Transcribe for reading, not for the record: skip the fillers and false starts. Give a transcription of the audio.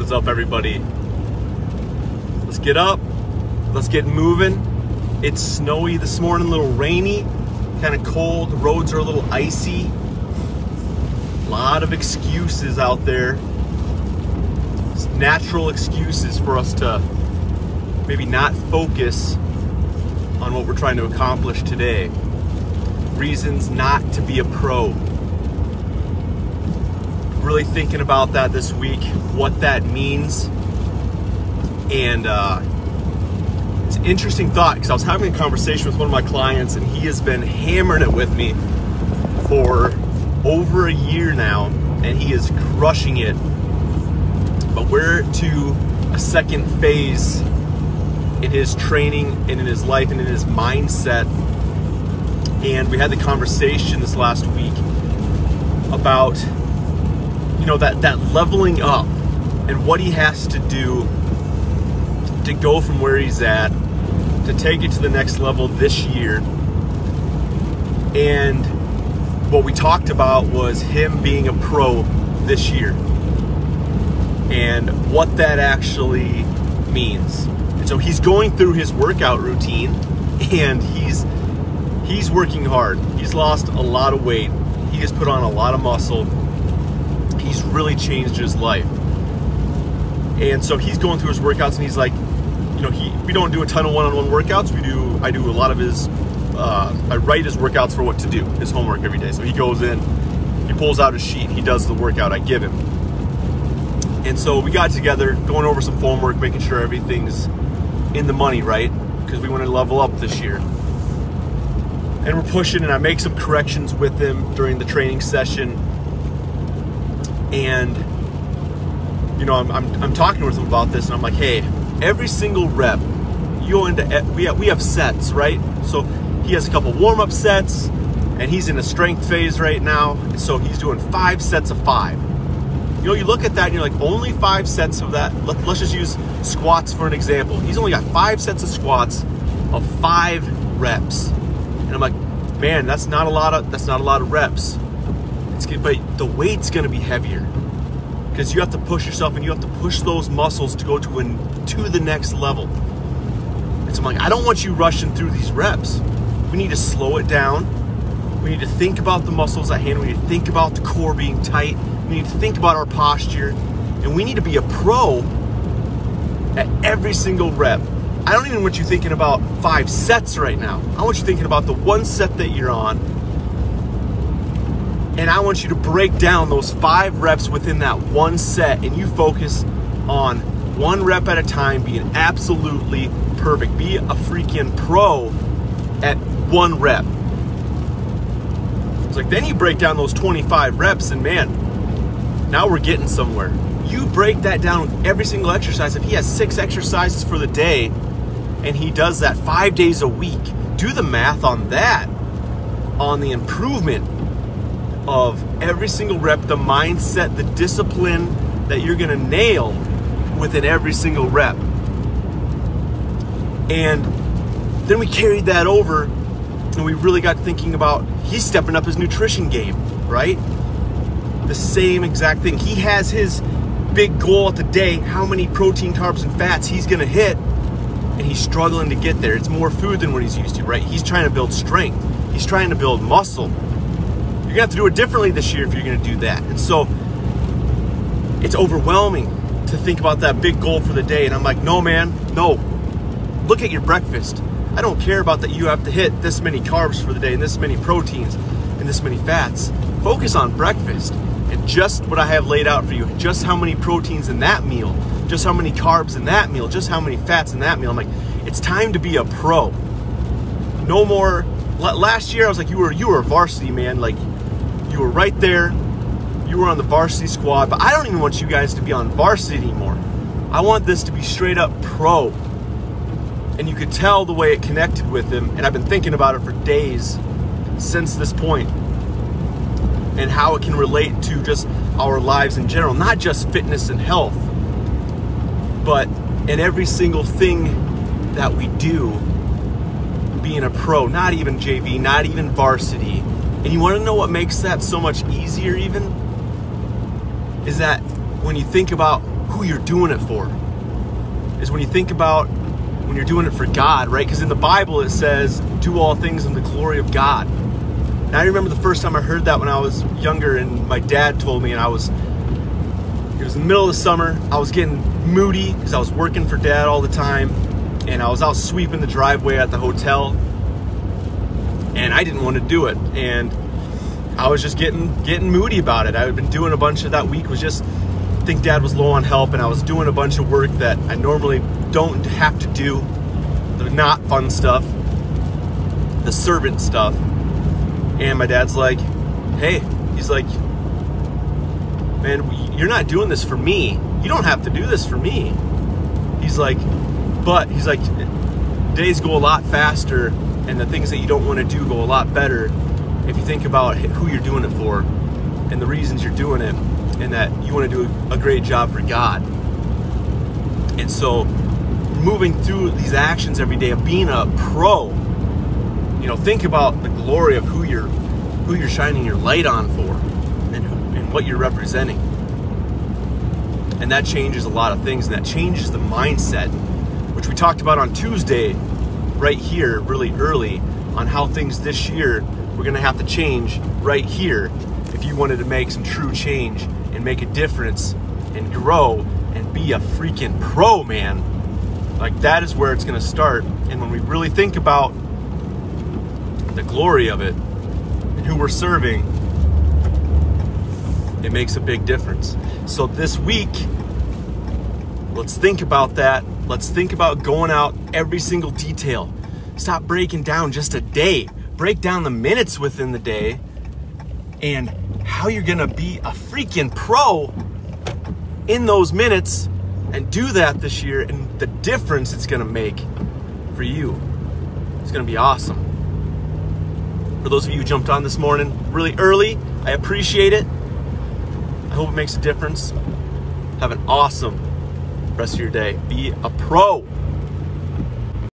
What is up, everybody? Let's get up. Let's get moving. It's snowy this morning, a little rainy, kind of cold. The roads are a little icy. A lot of excuses out there. It's natural excuses for us to maybe not focus on what we're trying to accomplish today. Reasons not to be a pro. Really thinking about that this week, what that means. And it's an interesting thought, because I was having a conversation with one of my clients, and he has been hammering it with me for over a year now, and he is crushing it. But we're to a second phase in his training and in his life and in his mindset. And we had the conversation this last week about, you know, that leveling up and what he has to do to go from where he's at to take it to the next level this year. And what we talked about was him being a pro this year and what that actually means. And so he's going through his workout routine, and he's working hard. He's lost a lot of weight. He has put on a lot of muscle. He's really changed his life. And so he's going through his workouts, and he's like, you know, we don't do a ton of one-on-one workouts. I do a lot of his, I write his workouts for what to do, his homework every day. So he goes in, he pulls out his sheet, he does the workout I give him. And so we got together, going over some homework, making sure everything's in the money, right? Because we want to level up this year. And we're pushing, and I make some corrections with him during the training session. And, you know, I'm talking with him about this, and I'm like, hey, every single rep, you go into, we have sets, right? So he has a couple warm-up sets, and he's in a strength phase right now. So he's doing 5 sets of 5. You know, you look at that and you're like, only 5 sets of that. Let's just use squats for an example. He's only got 5 sets of squats of 5 reps. And I'm like, man, that's not a lot of reps. But the weight's gonna be heavier, because you have to push yourself, and you have to push those muscles to go to the next level. And so I'm like, I don't want you rushing through these reps. We need to slow it down. We need to think about the muscles at hand. We need to think about the core being tight. We need to think about our posture, and we need to be a pro at every single rep. I don't even want you thinking about 5 sets right now. I want you thinking about the 1 set that you're on. And I want you to break down those 5 reps within that 1 set, and you focus on 1 rep at a time, being absolutely perfect. Be a freaking pro at 1 rep. It's like, then you break down those 25 reps, and man, now we're getting somewhere. You break that down with every single exercise. If he has 6 exercises for the day, and he does that 5 days a week, do the math on that, on the improvement of every single rep, the mindset, the discipline that you're gonna nail within every single rep. And then we carried that over, and we really got thinking about, he's stepping up his nutrition game, right? The same exact thing. He has his big goal at the day, how many protein, carbs, and fats he's gonna hit, and he's struggling to get there. It's more food than what he's used to, right? He's trying to build strength. He's trying to build muscle. You're gonna have to do it differently this year if you're gonna do that. And so it's overwhelming to think about that big goal for the day. And I'm like, no, man, no. Look at your breakfast. I don't care about that you have to hit this many carbs for the day and this many proteins and this many fats. Focus on breakfast and just what I have laid out for you. Just how many proteins in that meal, just how many carbs in that meal, just how many fats in that meal. I'm like, it's time to be a pro. No more. Last year I was like, you were varsity, man. Like, you were right there. You were on the varsity squad, but I don't even want you guys to be on varsity anymore. I want this to be straight up pro. And you could tell the way it connected with him, and I've been thinking about it for days since this point, and how it can relate to just our lives in general, not just fitness and health, but in every single thing that we do, being a pro, not even JV, not even varsity. And you want to know what makes that so much easier even? Is that when you think about who you're doing it for. Is when you think about when you're doing it for God, right? Because in the Bible it says, do all things in the glory of God. And I remember the first time I heard that when I was younger, and my dad told me, and it was in the middle of the summer. I was getting moody because I was working for Dad all the time, and I was out sweeping the driveway at the hotel, and I didn't want to do it, and I was just getting moody about it. I had been doing a bunch of that week, was just, I think Dad was low on help, and I was doing a bunch of work that I normally don't have to do, the not fun stuff, the servant stuff. And my dad's like, hey, he's like, man, you're not doing this for me. You don't have to do this for me. He's like, days go a lot faster, and the things that you don't want to do go a lot better if you think about who you're doing it for and the reasons you're doing it, and that you want to do a great job for God. And so moving through these actions every day of being a pro, you know, think about the glory of who you're shining your light on for, and what you're representing. And that changes a lot of things, and that changes the mindset, which we talked about on Tuesday right here really early, on how things this year we're going to have to change right here if you wanted to make some true change and make a difference and grow and be a freaking pro, man. Like, that is where it's going to start. And when we really think about the glory of it and who we're serving, it makes a big difference. So this week, let's think about that. Let's think about going out every single detail. Stop breaking down just a day. Break down the minutes within the day and how you're going to be a freaking pro in those minutes, and do that this year, and the difference it's going to make for you. It's going to be awesome. For those of you who jumped on this morning really early, I appreciate it. I hope it makes a difference. Have an awesome rest of your day. Be a pro.